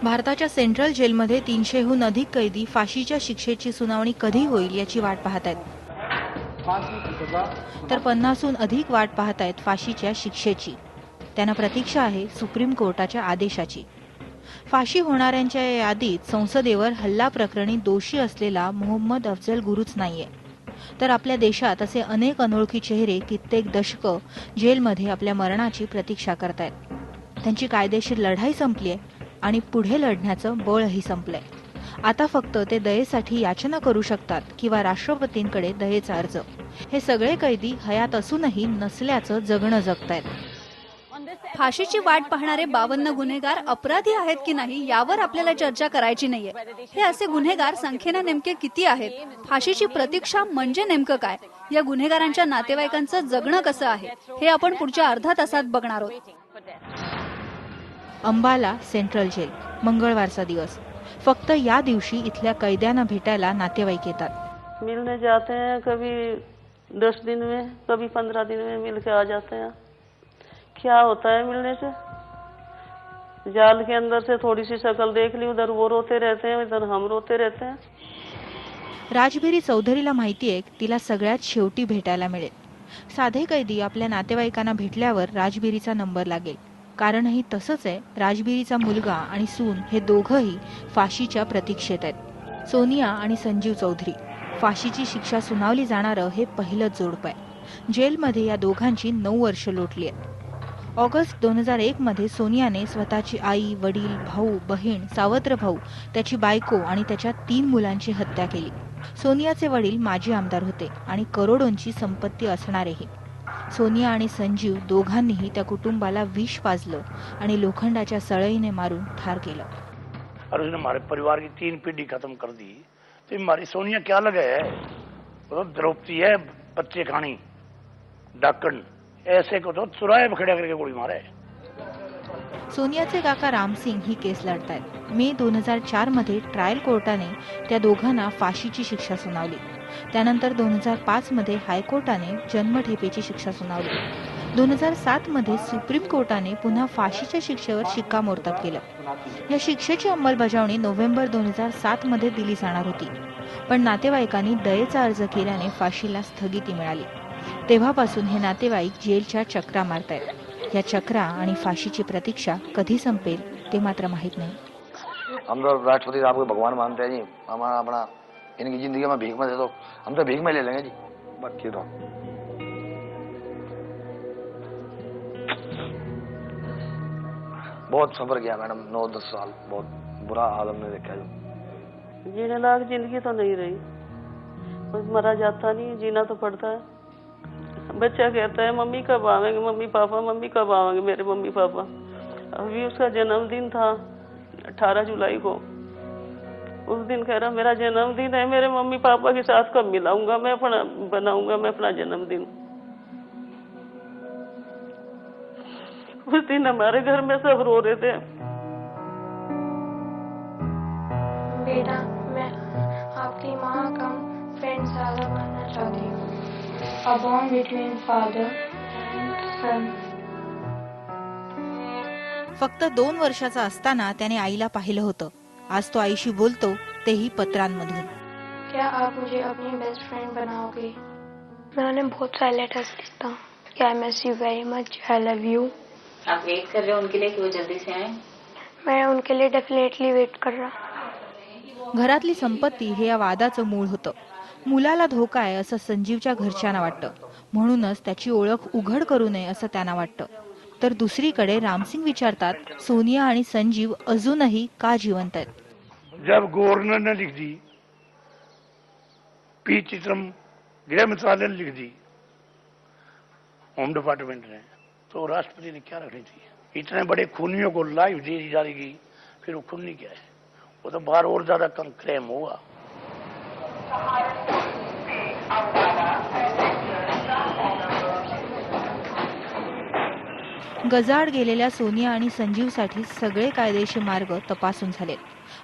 भारताच्या सेंट्रल जेलमध्ये 300हून अधिक कैदी फाशीच्या शिक्षेची सुनावणी कधी होईल याची वाट पाहत आहेत, तर 50हून अधिक वाट पाहत आहेत फाशीच्या शिक्षेची. त्यांना प्रतीक्षा आहे सुप्रीम कोर्टाच्या आदेशाची. फाशी होणाऱ्यांच्या या यादीत संसदेवर हल्ला प्रकरणी दोषी असलेला मोहम्मद अफजल गुरुच नाहीये, तर आपल्या देशात असे अनेक अनोळखी चेहरे कित्येक दशकं जेलमध्ये आपल्या मरणाची प्रतीक्षा करतायत. त्यांची कायदेशीर लढाई संपली आहे आणि पुढे लढण्याचं बळही संपलंय. आता फक्त ते दयेसाठी याचना करू शकतात किंवा राष्ट्रपतींकडे दयेचा अर्ज. हे सगळे कैदी हयात असूनही नसल्याचं जगणं जगतायत. फाशीची वाट पाहणारे 52 गुन्हेगार अपराधी आहेत की नाही यावर आपल्याला चर्चा करायची नाहीये. हे असे गुन्हेगार संख्येने नेमके किती आहेत? फाशीची प्रतीक्षा म्हणजे नेमकं काय? या गुन्हेगारांच्या नातेवाईकांचं जगणं कसं आहे हे आपण पुढच्या अर्धा तासात बघणार आहोत. अंबाला सेंट्रल जेल, मंगळवारचा दिवस. फक्त या दिवशी इथल्या कैद्यांना भेटायला नातेवाईक येतात. मिलने जाते हैं, कभी 10 दिन में, कभी 15 दिन में मिल के आ जाते हैं. क्या होता है मिलने से? जाल के अंदर से थोड़ी सी शक्ल देख ली, उधर वो रोते रहते हैं, इधर हम रोते रहते हैं. राजबिरी चौधरीला माहितीये तिला सगळ्यात शेवटी भेटायला मिळेल. साधे कैदी आपल्या नातेवाईकांना भेटल्यावर राजबिरीचा नंबर लागेल. कारणही तसंच आहे. राजबिरीचा मुलगा आणि सून हे दोघंही फाशीच्या प्रतीक्षेत आहेत. सोनिया आणि संजीव चौधरी. फाशीची शिक्षा सुनावली जाणारं हे पहिलंच जोडपं आहे. जेलमध्ये या दोघांची 9 वर्ष लोटली आहेत. ऑगस्ट 2001 मध्ये सोनियाने स्वतःची आई, वडील, भाऊ, बहीण, सावत्र भाऊ, त्याची बायको आणि त्याच्या 3 मुलांची हत्या केली. सोनियाचे वडील माजी आमदार होते आणि करोडोंची संपत्ती असणारेही. सोनिया आणि संजीव दोघांनीही त्या कुटुंबाला विष पाजलं आणि लोखंडाच्या सळईने मारून ठार केलं. और उसने हमारे परिवार की 3 पीढ़ी खत्म कर दी. तो हमारी सोनिया क्या लगा है? वो द्रौपदी है, बच्चे खानी, डाकण, ऐसे को तो चुराए खड्या करके गोळी मारे. सोनियाचे काका रामसिंग ही केस लढतायत. मे 2004 मध्ये ट्रायल कोर्टाने त्या दोघांना फाशीची शिक्षा सुनावली. त्यानंतर 2005 मध्ये हायकोर्टाने जन्मठेपेची शिक्षा सुनावली. 2007 मध्ये सुप्रीम कोर्टाने पुन्हा फाशीच्या शिक्षेवर शिक्कामोर्तब केलं. या शिक्षेची अंमलबजावणी नोव्हेंबर 2007 मध्ये दिली जाणार होती, पण नातेवाईकांनी दयेचा अर्ज केल्याने फाशीला स्थगिती मिळाली. तेव्हापासून हे नातेवाईक जेलच्या चक्रा मारतायत. या चक्रा आणि फाशीची प्रतीक्षा कधी संपेल ते मात्र माहित नाही. हम तो राष्ट्रपति साहब को भगवान मानते हैं जी. हमारा अपना इनकी जिंदगी में भीख में दे दो, हम तो भीख में ले लेंगे जी. बाकी तो बहुत सफर किया मैडम, 9-10 साल बहुत बुरा हाल हमने देखा जो. जीने लायक जिंदगी तो नहीं रही, बस मरा जाता नहीं, जीना तो पड़ता है. बच्चा कहता है मम्मी कब आवेंगे, मम्मी कब आवेंगे मेरे मम्मी पापा. अभी उसका जन्मदिन था 18 जुलाई को. उस दिन कह रहा मेरा जन्मदिन है, मेरे मम्मी पापा के साथ कब मिलाऊंगा, मैं अपना बनाऊंगा मैं अपना जन्मदिन. उस दिन हमारे घर में सब रो रहे थे. बेटा मैं आपकी माँ का फ्रेंड सारा बनना चाहती हूँ. A bond between father and son. फक्त 2 वर्षाचा असताना त्याने आईला पाहिलं होतं. आज तो आईशी बोलतो, तेही पत्रांमधून. क्या आप मुझे अपनी बेस्ट फ्रेंड बनाओगे? मैं उन्हें बहुत सारे लेटर्स लिखता हूँ कि I miss you very much, I love you. आप वेट कर रहे हो उनके लिए कि वो जल्दी से आए? मैं उनके लिए डेफिनेटली वेट कर रहा. घरातली संपत्ती हे या वादाचं मूळ होतं. मुलाला धोका आहे असं संजीवच्या घरच्यांना वाटतं, म्हणूनच त्याची ओळख उघड करू नये असं त्यांना वाटतं. तर दुसरीकडे रामसिंग विचारतात, सोनिया आणि संजीव अजूनही का जिवंत आहेत? जब गवर्नर ने लिख दी, पी चिदम्बरम गृह मंत्रालय ने लिख दी, होम डिपार्टमेंट ने, तो राष्ट्रपति ने क्या रखनी थी? इतने बड़े खूनियों को लाइफ दे दी जाएगी, फिर वो खूनी क्या है? वो तो बाहर और ज्यादा कम क्लेम होगा. गजाआड गेलेल्या सोनिया आणि संजीवसाठी सगळे कायदेशीर मार्ग तपासून झालेत.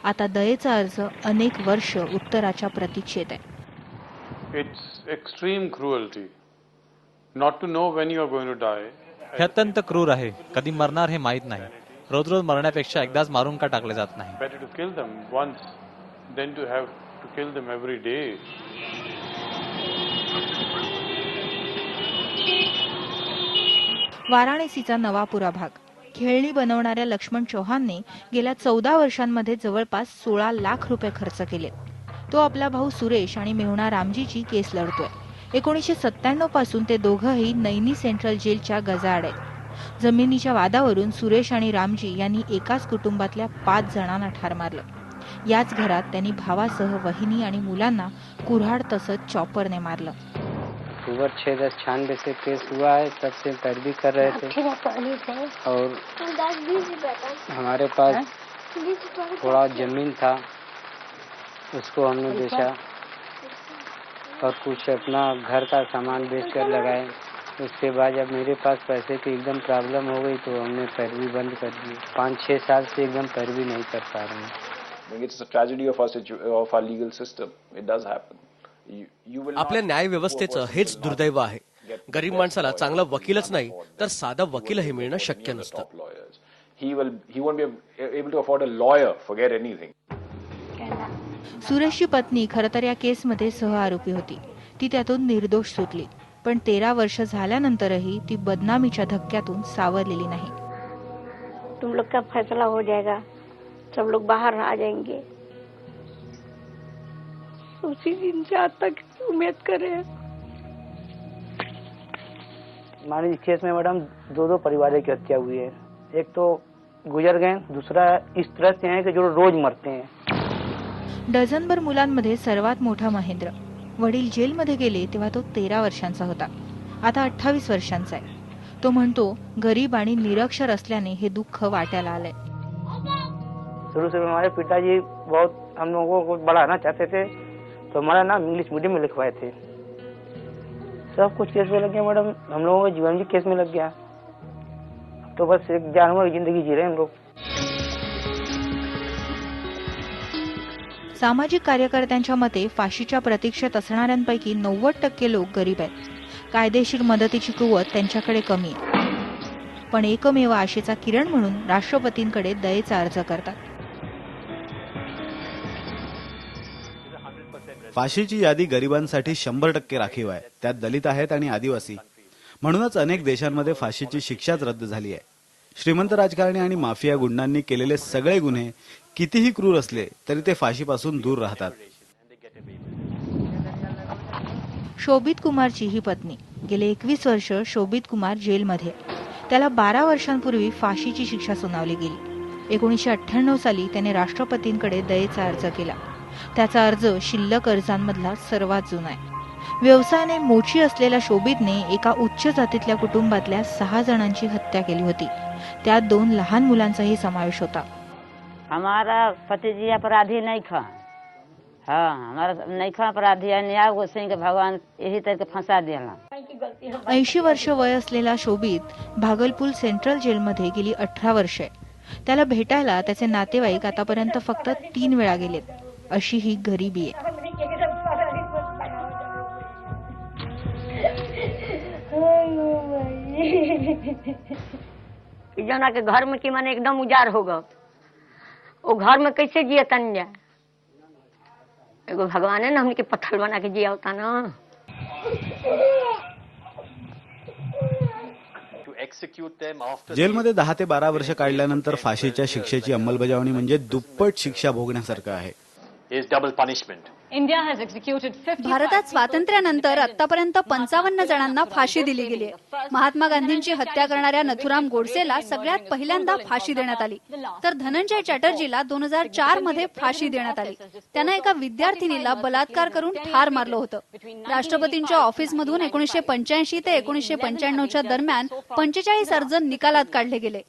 आता दयेचा अर्ज अनेक वर्ष उत्तराच्या प्रतीक्षेत आहे. It's extreme cruelty not to know when you are going to die. हे अत्यंत क्रूर आहे. कधी मरणार हे माहीत नाही. रोज रोज मरण्यापेक्षा एकदाच मारून का टाकले जात नाही? Better to kill them once than to have to kill them every day. वाराणसीचा Navapura भाग. खेळणी बनवणाऱ्या लक्ष्मण चौहानने गेल्या 14 वर्षांमध्ये जवळपास 16 लाख रुपये खर्च केले. तो आपला भाऊ सुरेश आणि मेहुणा रामजीची केस लढतोय. 1997 पासून ते दोघंही नैनी सेंट्रल जेलच्या गजाआड आहेत. जमिनीच्या वादावरून सुरेश आणि रामजी यांनी एकाच कुटुंबातल्या 5 जणांना ठार मारलं. याच घरात त्यांनी भावासह वहिनी आणि मुलांना कुऱ्हाड तसंच चॉपरने मारलं. अक्टूबर 6/10/96 से केस हुआ है, तब से पैरवी कर रहे थे और हमारे पास थोड़ा जमीन था, उसको हमने बेचा और कुछ अपना घर का सामान बेचकर लगाए. उसके बाद जब मेरे पास पैसे की एकदम प्रॉब्लम हो गई तो हमने पैरवी बंद कर दी. 5-6 साल से एकदम पैरवी नहीं कर पा रहे हैं. It's a tragedy of our legal system. It does happen. आपल्या न्याय व्यवस्थेचं हेच दुर्दैव आहे. गरीब माणसाला चांगला वकीलच नाही तर साधा वकीलही मिळणं शक्य नसतं. He won't be able to afford a lawyer, forget anything. सुरेशची पत्नी खरं तर या केसमध्ये सहआरोपी होती. ती त्यातून निर्दोष सुटली, पण 13 वर्ष झाल्यानंतरही ती बदनामीच्या धक्क्यातून सावरलेली नाही. तुम लोग का फैसला हो जाएगा, सब लोग बाहर आ जाएंगे, उसी दिन से आज तक उम्मीद कर रहे हैं. हमारे इस केस में मैडम 2 परिवारों की हत्या हुई है. एक तो गुजर गए, दूसरा इस तरह से है कि जो रोज मरते हैं. डझनभर मुलांमध्ये सर्वात मोठा महेंद्र. वडील जेलमध्ये गेले तेव्हा तो 13 वर्षांचा होता. आता 28 वर्षांचा आहे. तो म्हणतो गरीब आणि निरक्षर असल्याने हे दुःख वाट्याला आलंय. शुरू से हमारे पिताजी बहुत हम लोगों को बढ़ाना चाहते थे, तो हमारा नाम इंग्लिश मीडियम में लिखवाए थे. सब कुछ केस में लग गया मैडम. हम लोगों का जीवन भी केस में लग गया. तो बस एक जानवर की जिंदगी जी रहे हैं हम लोग. सामाजिक कार्यकर्त्यांच्या मते फाशीच्या प्रतीक्षेत असणाऱ्यांपैकी 90% लोक गरीब आहेत. कायदेशीर मदतीची कुवत त्यांच्याकडे कमी आहे. पण एकमेव आशेचा किरण म्हणून राष्ट्रपतींकडे दयेचा अर्ज करतात. फाशीची यादी गरिबांसाठी 100% राखीव आहे. त्यात दलित आहेत आणि आदिवासी. म्हणूनच अनेक देशांमध्ये फाशीची शिक्षाच रद्द झाली आहे. श्रीमंत राजकारणी आणि माफिया गुंडांनी केलेले सगळे गुन्हे कितीही क्रूर असले तरी ते फाशीपासून दूर राहतात. शोभित कुमारची ही पत्नी. गेले 21 वर्ष शोभित कुमार जेलमध्ये. त्याला 12 वर्षांपूर्वी फाशीची शिक्षा सुनावली गेली. 1998 साली त्याने राष्ट्रपतींकडे दयेचा अर्ज केला. त्याचा अर्ज शिल्लक अर्जांमधला सर्वात जुना आहे. व्यवसायाने मोची असलेल्या शोभितने एका उच्च जातीतल्या कुटुंबातल्या 6 जणांची हत्या केली होती. त्यात 2 लहान मुलांचाही समावेश होता. हमारा पतिजी अपराधी नहीं खा. हाँ, हमारा नहीं खा अपराधी है. न्याय गोसाई के भगवान यही तरह के फंसा दिया. 80 वर्ष वय असलेला शोभित भागलपूर सेंट्रल जेलमध्ये गेली 18 वर्षे. त्याला भेटायला त्याचे नातेवाईक आतापर्यंत फक्त 3 वेळा गेलेत. अशी ही गरिबी आहे. जना के घर में कि माने एकदम उजाड़ होगा, वो घर में कैसे जिया तन्या. एगो भगवान ने हमने के पत्थर बना के जिया होता ना. जेलमध्ये 10 ते 12 वर्ष काढल्यानंतर फाशीच्या शिक्षेची अंमलबजावणी म्हणजे दुप्पट शिक्षा भोगण्यासारखं आहे. भारतात स्वातंत्र्यानंतर आतापर्यंत 55 जणांना फाशी दिली गेली आहे. महात्मा गांधींची हत्या करणाऱ्या नथुराम गोडसेला सगळ्यात पहिल्यांदा फाशी देण्यात आली, तर धनंजय चॅटर्जीला 2004 मध्ये फाशी देण्यात आली. त्यांना एका विद्यार्थिनीला बलात्कार करून ठार मारलं होतं. राष्ट्रपतींच्या ऑफिसमधून 1985 ते 1995च्या दरम्यान 45 अर्ज निकालात काढले गेले.